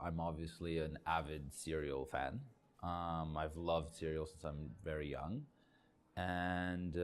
I'm obviously an avid cereal fan. I've loved cereal since I'm very young. And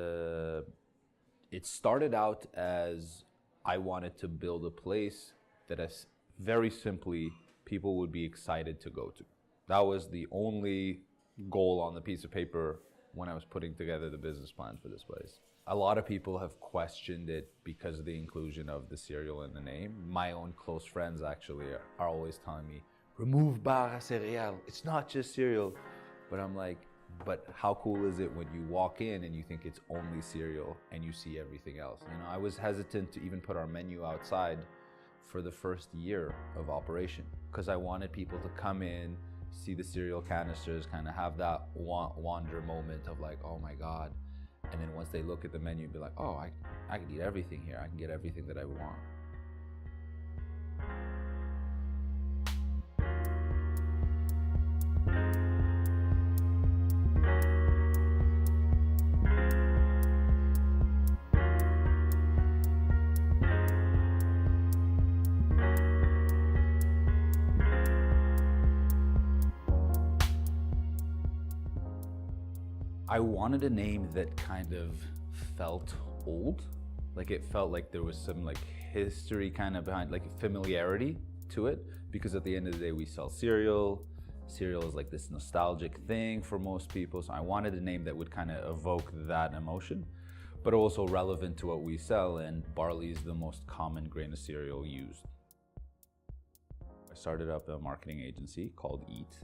it started out as I wanted to build a place that, as very simply, people would be excited to go to. That was the only goal on the piece of paper when I was putting together the business plan for this place. A lot of people have questioned it because of the inclusion of the cereal in the name. My own close friends actually are always telling me, remove bar à céréales, it's not just cereal. But I'm like, but how cool is it when you walk in and you think it's only cereal and you see everything else? You know, I was hesitant to even put our menu outside for the first year of operation because I wanted people to come in, see the cereal canisters, kind of have that wander moment of like, oh my God. And then once they look at the menu, be like, oh, I can eat everything here. I can get everything that I want. I wanted a name that kind of felt old. Like it felt like there was some like history kind of behind, like familiarity to it. Because at the end of the day, we sell cereal. Cereal is like this nostalgic thing for most people. So I wanted a name that would kind of evoke that emotion, but also relevant to what we sell. And barley is the most common grain of cereal used. I started up a marketing agency called Eat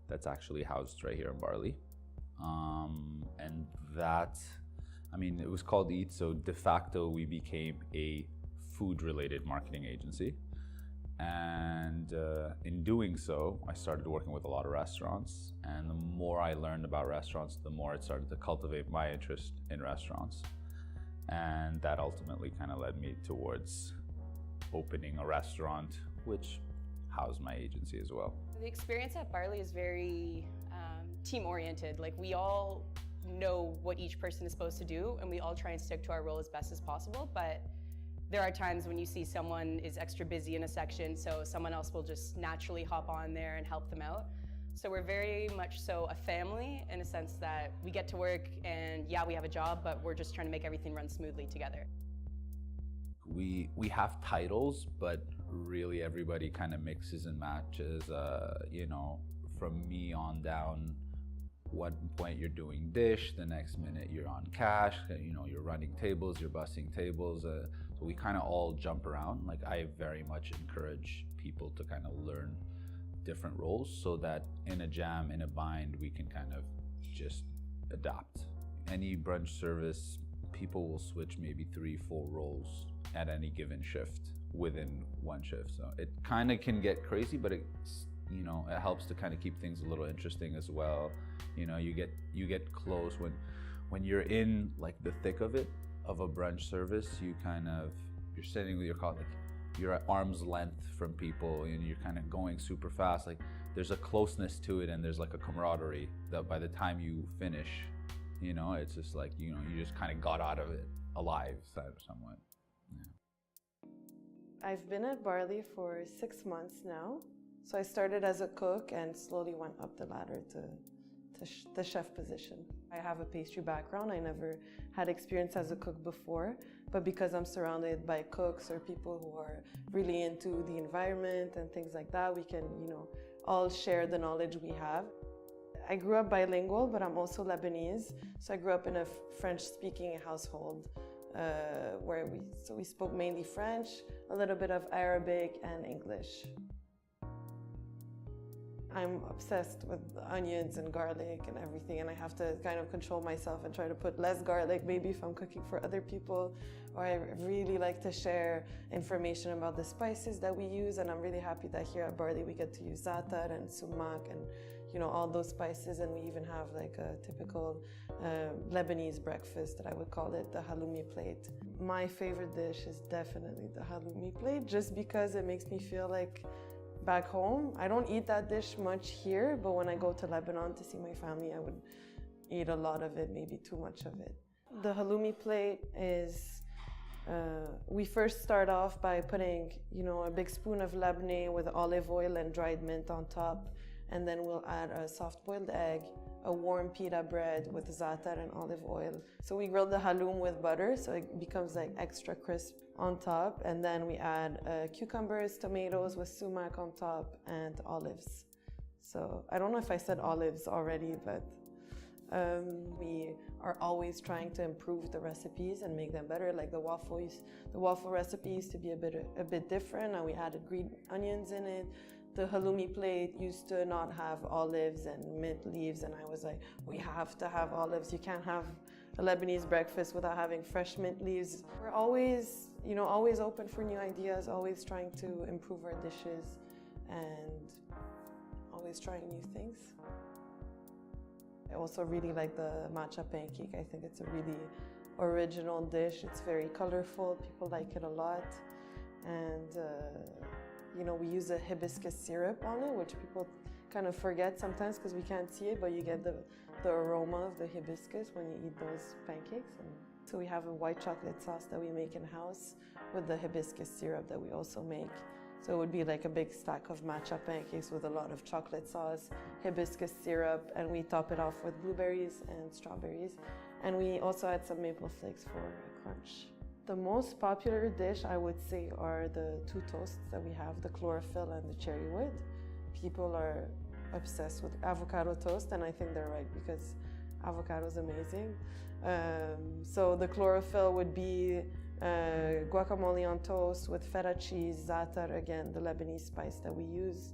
that's actually housed right here in Barley. And that, I mean, it was called Eat, so de facto we became a food-related marketing agency. And in doing so, I started working with a lot of restaurants. And the more I learned about restaurants, the more it started to cultivate my interest in restaurants. And that ultimately kind of led me towards opening a restaurant, which housed my agency as well. The experience at Barley is very team-oriented. Like, we all know what each person is supposed to do, and we all try and stick to our role as best as possible. But there are times when you see someone is extra busy in a section, so someone else will just naturally hop on there and help them out. So we're very much so a family in a sense that we get to work and yeah, we have a job, but we're just trying to make everything run smoothly together. We have titles, but really everybody kind of mixes and matches, you know, from me on down. One point you're doing dish, the next minute you're on cash, you know, you're running tables, you're bussing tables. So we kind of all jump around. Like, I very much encourage people to kind of learn different roles so that in a jam, in a bind, we can kind of just adapt. Any brunch service, people will switch maybe 3-4 roles at any given shift within one shift. So it kind of can get crazy, but it's, you know, it helps to kind of keep things a little interesting as well. You know, you get close when you're in like the thick of it, of a brunch service. You're sitting with your colleague, you're at arm's length from people, and you're kind of going super fast. Like, there's a closeness to it, and there's like a camaraderie that by the time you finish, you know, it's just like, you know, you just kind of got out of it alive, somewhat. Yeah. I've been at Barley for 6 months now. So I started as a cook and slowly went up the ladder to the chef position. I have a pastry background. I never had experience as a cook before, but because I'm surrounded by cooks or people who are really into the environment and things like that, we can, you know, all share the knowledge we have. I grew up bilingual, but I'm also Lebanese. So I grew up in a French-speaking household where we spoke mainly French, a little bit of Arabic and English. I'm obsessed with onions and garlic and everything, and I have to kind of control myself and try to put less garlic maybe if I'm cooking for other people. Or I really like to share information about the spices that we use, and I'm really happy that here at Barley we get to use za'atar and sumac and, you know, all those spices, and we even have like a typical Lebanese breakfast that I would call it, the halloumi plate. My favorite dish is definitely the halloumi plate, just because it makes me feel like back home. I don't eat that dish much here, but when I go to Lebanon to see my family, I would eat a lot of it, maybe too much of it. The halloumi plate is We first start off by putting, a big spoon of labneh with olive oil and dried mint on top, and then we'll add a soft-boiled egg, a warm pita bread with za'atar and olive oil. So we grill the halloum with butter, so it becomes like extra crisp on top, and then we add cucumbers, tomatoes with sumac on top, and olives. So I don't know if I said olives already, but we are always trying to improve the recipes and make them better. Like the waffle recipe used to be a bit different, and we added green onions in it. The halloumi plate used to not have olives and mint leaves, and I was like, we have to have olives. You can't have a Lebanese breakfast without having fresh mint leaves. We're always, always open for new ideas, always trying to improve our dishes, and always trying new things. I also really like the matcha pancake. I think it's a really original dish. It's very colorful. People like it a lot. And, we use a hibiscus syrup on it, which people kind of forget sometimes because we can't see it, but you get the aroma of the hibiscus when you eat those pancakes. And so we have a white chocolate sauce that we make in-house with the hibiscus syrup that we also make. So it would be like a big stack of matcha pancakes with a lot of chocolate sauce, hibiscus syrup, and we top it off with blueberries and strawberries. And we also add some maple flakes for a crunch. The most popular dish, I would say, are the two toasts that we have, the chlorophyll and the cherry wood. People are obsessed with avocado toast, and I think they're right because avocado is amazing. So the chlorophyll would be guacamole on toast with feta cheese, za'atar, again, the Lebanese spice that we use,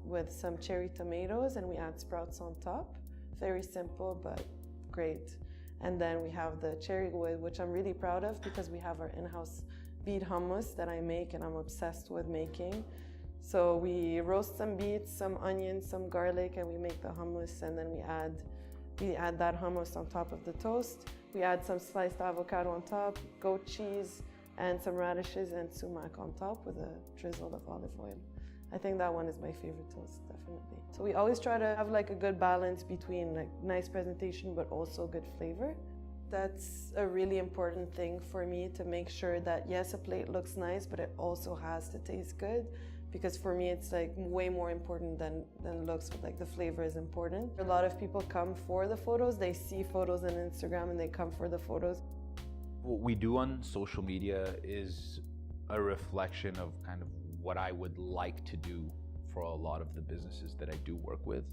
with some cherry tomatoes, and we add sprouts on top. Very simple, but great. And then we have the cherry wood, which I'm really proud of because we have our in-house beet hummus that I make and I'm obsessed with making. So we roast some beets, some onions, some garlic, and we make the hummus, and then we add that hummus on top of the toast. We add some sliced avocado on top, goat cheese, and some radishes and sumac on top with a drizzle of olive oil. I think that one is my favorite toast, definitely. So we always try to have like a good balance between like nice presentation but also good flavor. That's a really important thing for me, to make sure that yes, a plate looks nice, but it also has to taste good. Because for me, it's like way more important than looks, but like the flavor is important. A lot of people come for the photos. They see photos on Instagram and they come for the photos. What we do on social media is a reflection of kind of what I would like to do for a lot of the businesses that I do work with.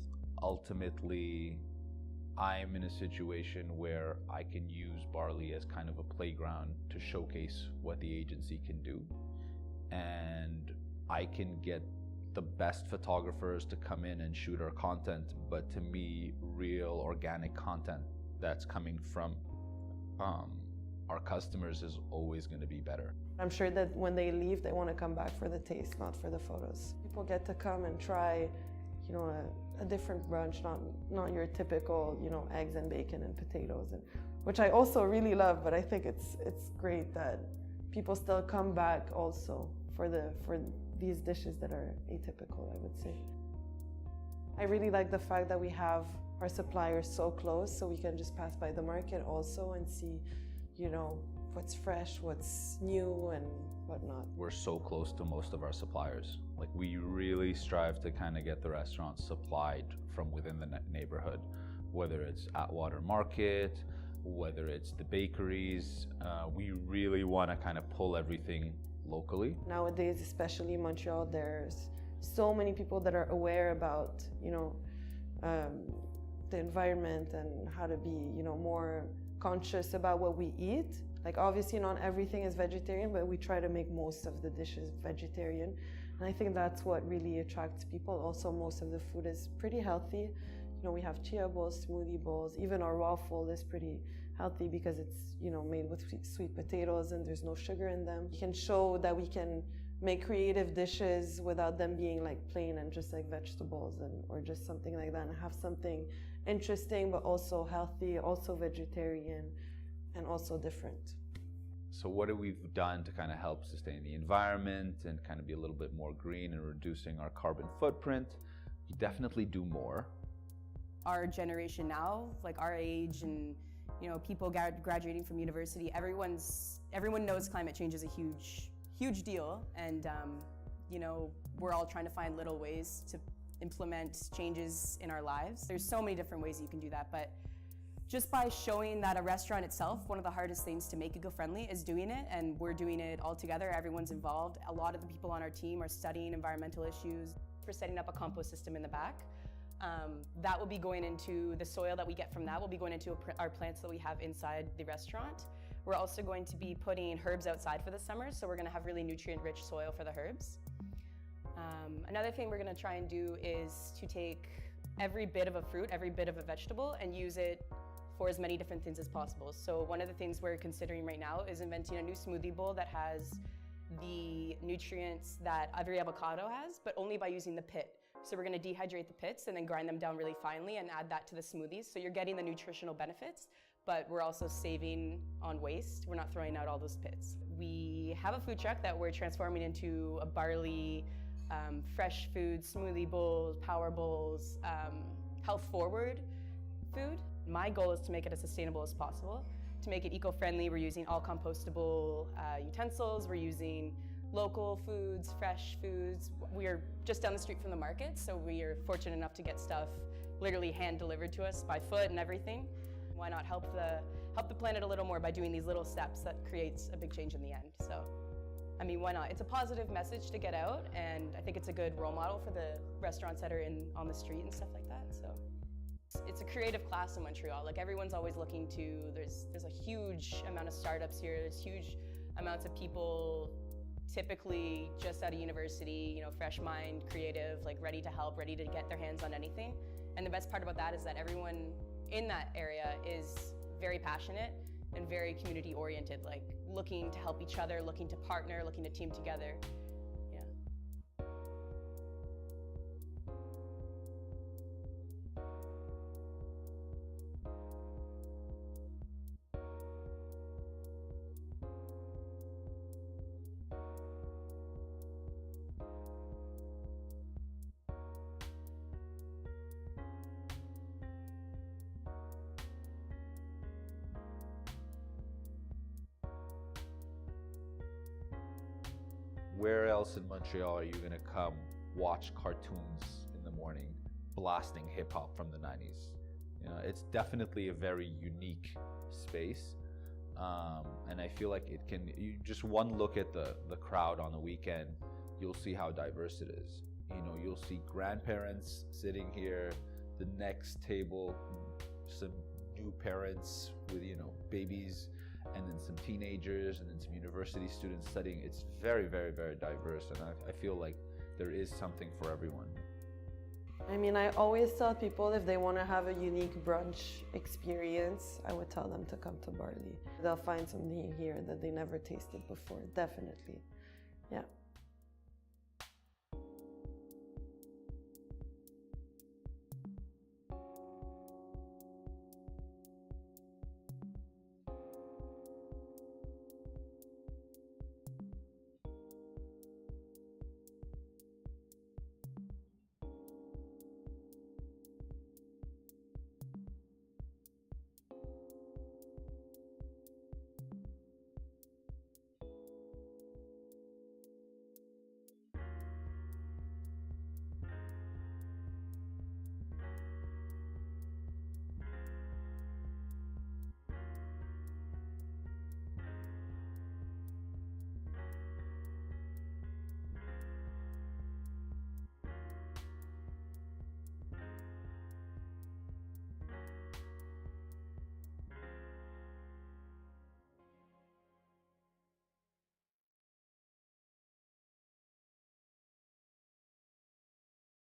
Ultimately, I'm in a situation where I can use Barley as kind of a playground to showcase what the agency can do. And I can get the best photographers to come in and shoot our content, but to me, real organic content that's coming from our customers is always going to be better. I'm sure that when they leave, they want to come back for the taste, not for the photos. People get to come and try, a different brunch, not your typical, eggs and bacon and potatoes, which I also really love. But I think it's great that people still come back also for these dishes that are atypical, I would say. I really like the fact that we have our suppliers so close, so we can just pass by the market also and see, what's fresh, what's new, and whatnot. We're so close to most of our suppliers. Like, we really strive to kind of get the restaurants supplied from within the neighborhood, whether it's Atwater Market, whether it's the bakeries. We really want to kind of pull everything locally. Nowadays, especially in Montreal, there's so many people that are aware about, the environment and how to be, more conscious about what we eat. Like, obviously not everything is vegetarian, but we try to make most of the dishes vegetarian. And I think that's what really attracts people. Also, most of the food is pretty healthy. We have chia bowls, smoothie bowls, even our waffle is pretty healthy because it's, made with sweet potatoes and there's no sugar in them. You can show that we can make creative dishes without them being like plain and just like vegetables or just something like that, and have something interesting but also healthy, also vegetarian, and also different. So what have we done to kind of help sustain the environment and kind of be a little bit more green and reducing our carbon footprint? We definitely do more. Our generation now, like our age and you know, people graduating from university, everyone knows climate change is a huge deal, and you know, we're all trying to find little ways to implement changes in our lives. There's so many different ways you can do that, but just by showing that a restaurant itself, one of the hardest things to make eco-friendly is doing it, and we're doing it all together. Everyone's involved. A lot of the people on our team are studying environmental issues. We're setting up a compost system in the back. That will be going into the soil that we get from that will be going into our plants that we have inside the restaurant. We're also going to be putting herbs outside for the summer, so we're going to have really nutrient-rich soil for the herbs. Another thing we're going to try and do is to take every bit of a fruit, every bit of a vegetable, and use it for as many different things as possible. So one of the things we're considering right now is inventing a new smoothie bowl that has the nutrients that every avocado has, but only by using the pit. So we're going to dehydrate the pits and then grind them down really finely and add that to the smoothies. So you're getting the nutritional benefits, but we're also saving on waste. We're not throwing out all those pits. We have a food truck that we're transforming into a Barley, fresh food, smoothie bowls, power bowls, health forward food. My goal is to make it as sustainable as possible. To make it eco-friendly, we're using all compostable utensils. We're using local foods, fresh foods. We are just down the street from the market, so we are fortunate enough to get stuff literally hand delivered to us by foot and everything. Why not help the planet a little more by doing these little steps that creates a big change in the end? So, I mean, why not? It's a positive message to get out, and I think it's a good role model for the restaurants that are on the street and stuff like that. So, it's a creative class in Montreal. Like, everyone's always looking to. There's a huge amount of startups here. There's huge amounts of people, typically just out of university, you know, fresh mind, creative, like ready to help, ready to get their hands on anything. And the best part about that is that everyone in that area is very passionate and very community oriented, like looking to help each other, looking to partner, looking to team together. Yeah. Where else in Montreal are you gonna come watch cartoons in the morning, blasting hip hop from the 90s? You know, it's definitely a very unique space, and I feel like it can. You just one look at the crowd on the weekend, you'll see how diverse it is. You know, you'll see grandparents sitting here, the next table, some new parents with babies, and then some teenagers, and then some university students studying. It's very, very, very diverse, and I feel like there is something for everyone. I mean, I always tell people if they want to have a unique brunch experience, I would tell them to come to Barley. They'll find something here that they never tasted before, definitely. Yeah.